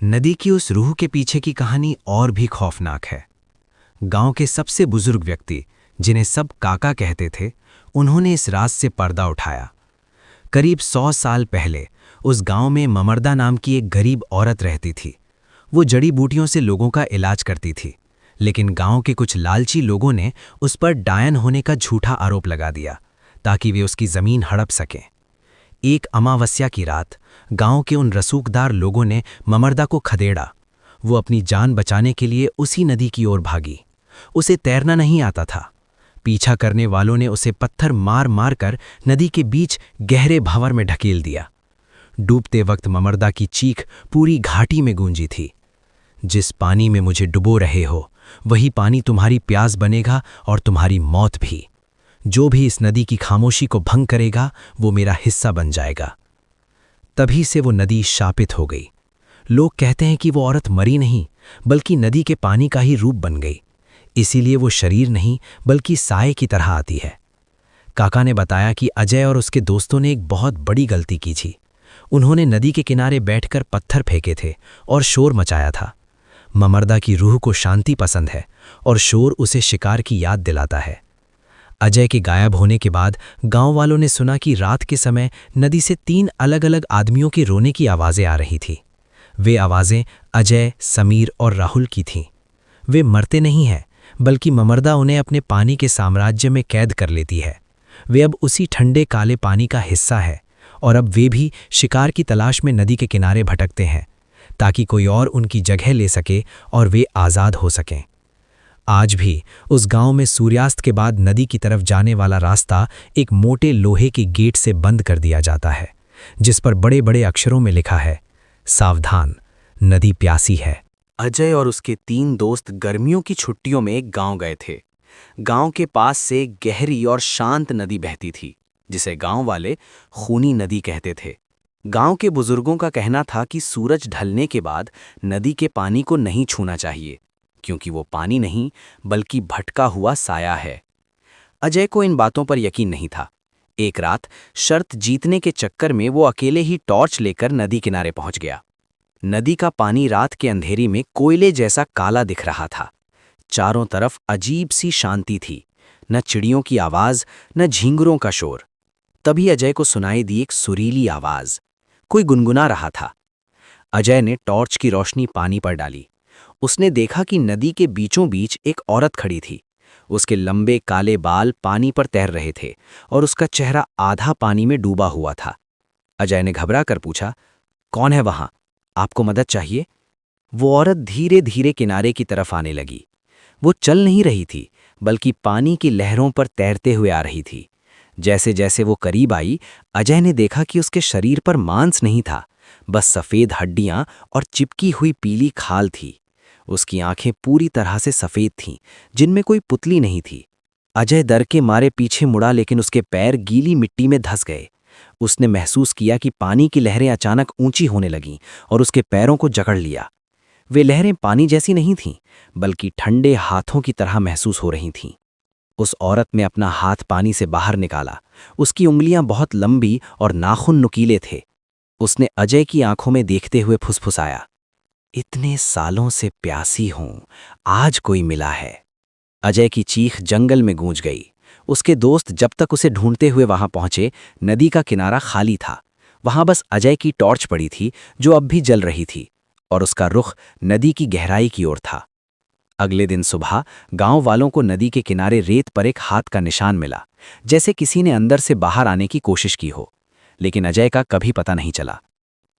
नदी की उस रूह के पीछे की कहानी और भी खौफनाक है। गांव के सबसे बुजुर्ग व्यक्ति, जिन्हें सब काका कहते थे, उन्होंने इस राज से पर्दा उठाया। करीब 100 साल पहले उस गांव में ममर्दा नाम की एक गरीब औरत रहती थी। वो जड़ी बूटियों से लोगों का इलाज करती थी, लेकिन गांव के कुछ लालची लोगों ने उस पर डायन होने का झूठा आरोप लगा दिया ताकि वे उसकी जमीन हड़प सकें। एक अमावस्या की रात गांव के उन रसूखदार लोगों ने ममर्दा को खदेड़ा। वो अपनी जान बचाने के लिए उसी नदी की ओर भागी। उसे तैरना नहीं आता था। पीछा करने वालों ने उसे पत्थर मार मार कर नदी के बीच गहरे भंवर में ढकेल दिया। डूबते वक्त ममर्दा की चीख पूरी घाटी में गूंजी थी, जिस पानी में मुझे डुबो रहे हो वही पानी तुम्हारी प्यास बनेगा और तुम्हारी मौत भी। जो भी इस नदी की खामोशी को भंग करेगा वो मेरा हिस्सा बन जाएगा। तभी से वो नदी शापित हो गई। लोग कहते हैं कि वो औरत मरी नहीं, बल्कि नदी के पानी का ही रूप बन गई। इसीलिए वो शरीर नहीं बल्कि साए की तरह आती है। काका ने बताया कि अजय और उसके दोस्तों ने एक बहुत बड़ी गलती की थी। उन्होंने नदी के किनारे बैठकर पत्थर फेंके थे और शोर मचाया था। ममर्दा की रूह को शांति पसंद है और शोर उसे शिकार की याद दिलाता है। अजय के गायब होने के बाद गांव वालों ने सुना कि रात के समय नदी से 3 अलग-अलग आदमियों के रोने की आवाज़ें आ रही थीं। वे आवाज़ें अजय, समीर और राहुल की थीं। वे मरते नहीं हैं, बल्कि ममर्दा उन्हें अपने पानी के साम्राज्य में कैद कर लेती है। वे अब उसी ठंडे काले पानी का हिस्सा है और अब वे भी शिकार की तलाश में नदी के किनारे भटकते हैं, ताकि कोई और उनकी जगह ले सके और वे आज़ाद हो सकें। आज भी उस गांव में सूर्यास्त के बाद नदी की तरफ जाने वाला रास्ता एक मोटे लोहे के गेट से बंद कर दिया जाता है, जिस पर बड़े बड़े अक्षरों में लिखा है, सावधान, नदी प्यासी है। अजय और उसके 3 दोस्त गर्मियों की छुट्टियों में एक गांव गए थे। गांव के पास से एक गहरी और शांत नदी बहती थी, जिसे गांव वाले खूनी नदी कहते थे। गांव के बुजुर्गों का कहना था कि सूरज ढलने के बाद नदी के पानी को नहीं छूना चाहिए, क्योंकि वो पानी नहीं बल्कि भटका हुआ साया है। अजय को इन बातों पर यकीन नहीं था। एक रात शर्त जीतने के चक्कर में वो अकेले ही टॉर्च लेकर नदी किनारे पहुंच गया। नदी का पानी रात के अंधेरी में कोयले जैसा काला दिख रहा था। चारों तरफ अजीब सी शांति थी, न चिड़ियों की आवाज न झींगुरों का शोर। तभी अजय को सुनाई दी एक सुरीली आवाज। कोई गुनगुना रहा था। अजय ने टॉर्च की रोशनी पानी पर डाली। उसने देखा कि नदी के बीचों बीच एक औरत खड़ी थी। उसके लंबे काले बाल पानी पर तैर रहे थे और उसका चेहरा आधा पानी में डूबा हुआ था। अजय ने घबरा कर पूछा, कौन है वहां? आपको मदद चाहिए? वो औरत धीरे धीरे किनारे की तरफ आने लगी। वो चल नहीं रही थी, बल्कि पानी की लहरों पर तैरते हुए आ रही थी। जैसे जैसे वो करीब आई, अजय ने देखा कि उसके शरीर पर मांस नहीं था, बस सफ़ेद हड्डियां और चिपकी हुई पीली खाल थी। उसकी आंखें पूरी तरह से सफ़ेद थीं, जिनमें कोई पुतली नहीं थी। अजय डर के मारे पीछे मुड़ा, लेकिन उसके पैर गीली मिट्टी में धंस गए। उसने महसूस किया कि पानी की लहरें अचानक ऊंची होने लगीं और उसके पैरों को जकड़ लिया। वे लहरें पानी जैसी नहीं थीं, बल्कि ठंडे हाथों की तरह महसूस हो रही थीं। उस औरत ने अपना हाथ पानी से बाहर निकाला। उसकी उंगलियां बहुत लंबी और नाखून नुकीले थे। उसने अजय की आंखों में देखते हुए फुसफुसाया, इतने सालों से प्यासी हूं, आज कोई मिला है। अजय की चीख जंगल में गूंज गई। उसके दोस्त जब तक उसे ढूंढते हुए वहां पहुंचे, नदी का किनारा खाली था। वहां बस अजय की टॉर्च पड़ी थी, जो अब भी जल रही थी, और उसका रुख नदी की गहराई की ओर था। अगले दिन सुबह गांव वालों को नदी के किनारे रेत पर एक हाथ का निशान मिला, जैसे किसी ने अंदर से बाहर आने की कोशिश की हो, लेकिन अजय का कभी पता नहीं चला।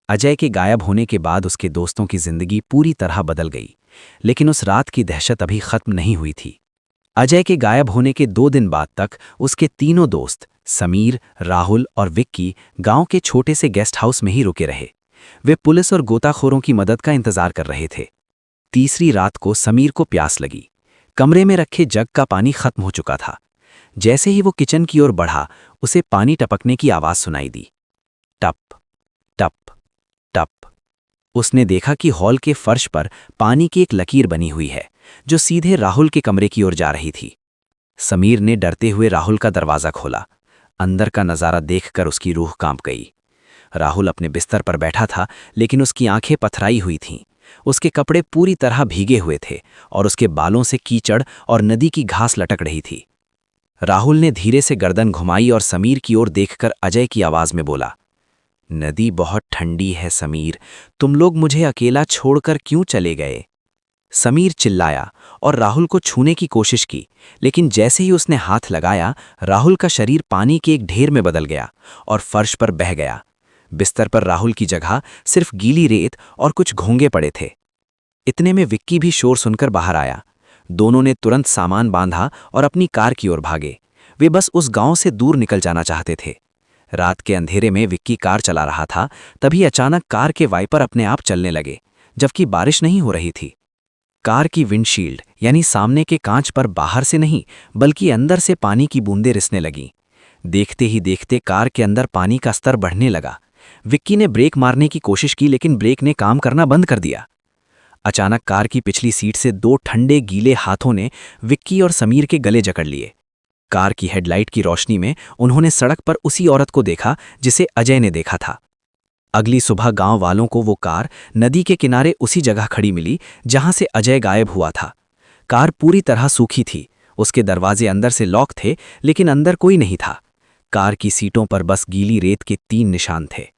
अजय के गायब होने के बाद उसके दोस्तों की जिंदगी पूरी तरह बदल गई, लेकिन उस रात की दहशत अभी खत्म नहीं हुई थी। अजय के गायब होने के 2 दिन बाद तक उसके तीनों दोस्त समीर, राहुल और विक्की गांव के छोटे से गेस्ट हाउस में ही रुके रहे। वे पुलिस और गोताखोरों की मदद का इंतजार कर रहे थे। तीसरी रात को समीर को प्यास लगी। कमरे में रखे जग का पानी खत्म हो चुका था। जैसे ही वो किचन की ओर बढ़ा, उसे पानी टपकने की आवाज सुनाई दी। टप टप टप। उसने देखा कि हॉल के फर्श पर पानी की एक लकीर बनी हुई है, जो सीधे राहुल के कमरे की ओर जा रही थी। समीर ने डरते हुए राहुल का दरवाज़ा खोला। अंदर का नज़ारा देखकर उसकी रूह कांप गई। राहुल अपने बिस्तर पर बैठा था, लेकिन उसकी आंखें पथराई हुई थीं। उसके कपड़े पूरी तरह भीगे हुए थे और उसके बालों से कीचड़ और नदी की घास लटक रही थी। राहुल ने धीरे से गर्दन घुमाई और समीर की ओर देखकर अजय की आवाज में बोला, नदी बहुत ठंडी है समीर, तुम लोग मुझे अकेला छोड़कर क्यों चले गए? समीर चिल्लाया और राहुल को छूने की कोशिश की, लेकिन जैसे ही उसने हाथ लगाया, राहुल का शरीर पानी के एक ढेर में बदल गया और फर्श पर बह गया। बिस्तर पर राहुल की जगह सिर्फ गीली रेत और कुछ घोंगे पड़े थे। इतने में विक्की भी शोर सुनकर बाहर आया। दोनों ने तुरंत सामान बांधा और अपनी कार की ओर भागे। वे बस उस गांव से दूर निकल जाना चाहते थे। रात के अंधेरे में विक्की कार चला रहा था, तभी अचानक कार के वाइपर अपने आप चलने लगे, जबकि बारिश नहीं हो रही थी। कार की विंडशील्ड यानी सामने के कांच पर बाहर से नहीं बल्कि अंदर से पानी की बूंदें रिसने लगीं। देखते ही देखते कार के अंदर पानी का स्तर बढ़ने लगा। विक्की ने ब्रेक मारने की कोशिश की, लेकिन ब्रेक ने काम करना बंद कर दिया। अचानक कार की पिछली सीट से दो ठंडे गीले हाथों ने विक्की और समीर के गले जकड़ लिए। कार की हेडलाइट की रोशनी में उन्होंने सड़क पर उसी औरत को देखा जिसे अजय ने देखा था। अगली सुबह गांव वालों को वो कार नदी के किनारे उसी जगह खड़ी मिली जहां से अजय गायब हुआ था। कार पूरी तरह सूखी थी, उसके दरवाजे अंदर से लॉक थे, लेकिन अंदर कोई नहीं था। कार की सीटों पर बस गीली रेत के 3 निशान थे।